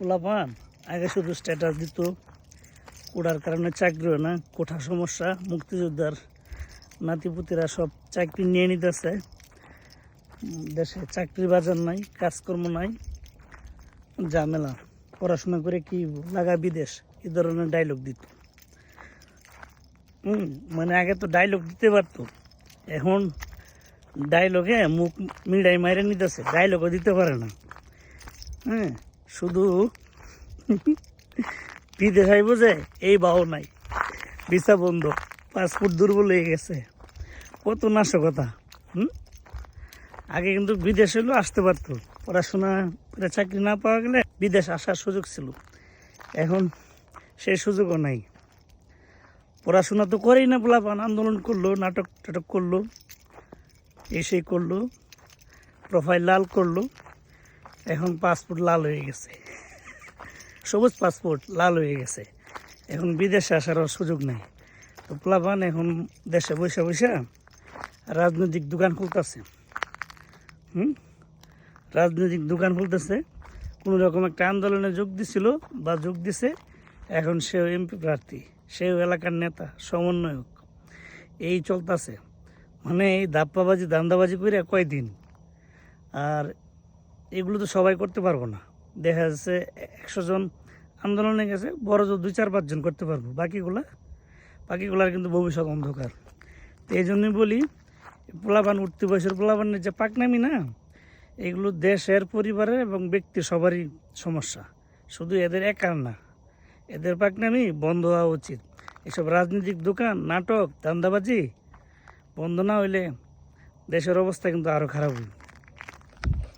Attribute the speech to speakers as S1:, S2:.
S1: পোলাপান আগে শুধু স্ট্যাটাস দিত, কোটার কারণে চাকরি হয় না, কোঠা সমস্যা, মুক্তিযোদ্ধার নাতিপুতিরা সব চাকরি নিয়ে নিতেছে, দেশে চাকরি বাজার নাই, কাজকর্ম নাই, ঝামেলা, পড়াশোনা করে কি লাগা বিদেশ, এই ধরনের ডায়লগ দিত। মানে আগে তো ডায়লগ দিতে পারতো, এখন ডায়লগে মুখ মিডাই মাইরে নিতেছে, ডায়লগও দিতে পারে না। শুধু বিদেশ আইব যে এই বাও নাই, ভিসা বন্ধ, পাসপোর্ট দুর্বল হয়ে গেছে, কত নাশকতা। আগে কিন্তু বিদেশ হলেও আসতে পারতো, পড়াশোনা করে চাকরি না পাওয়া গেলে বিদেশ আসার সুযোগ ছিল, এখন সেই সুযোগও নাই। পড়াশোনা তো করেই না, পোলাপান আন্দোলন করলো, নাটক টাটক করলো, এসে করলো, প্রোফাইল লাল করলো, এখন পাসপোর্ট লাল হয়ে গেছে, সবুজ পাসপোর্ট লাল হয়ে গেছে, এখন বিদেশে আসার সুযোগ নেই। তো পোলাপান এখন দেশে বসে বসে রাজনৈতিক দোকান খুলতেছে, রাজনৈতিক দোকান খুলতেছে। কোনো রকম একটা আন্দোলনে যোগ দিছিল বা যোগ দিছে, এখন সেও এমপি প্রার্থী, সেও এলাকার নেতা, সমন্বয়ক, এই চলতেছে। মানে এই ধাপ্পাবাজি ধান্দাবাজি করে কয়দিন, আর এগুলো তো সবাই করতে পারবো না। দেখা যাচ্ছে 100 জন আন্দোলনে গেছে, বড় জোর 2-4-5 জন করতে পারবো, বাকিগুলার কিন্তু ভবিষ্যৎ অন্ধকার। তো এই জন্যই বলি, পোলাপান উঠতি বয়সের পোলাপানের যে পাকনামি না, এগুলো দেশের, পরিবারের এবং ব্যক্তির সবারই সমস্যা, শুধু এদের একার না। এদের পাকনামি বন্ধ হওয়া উচিত। এসব রাজনৈতিক দোকান, নাটক, ধান্দাবাজি বন্ধ না হইলে দেশের অবস্থা কিন্তু আরও খারাপ হবে।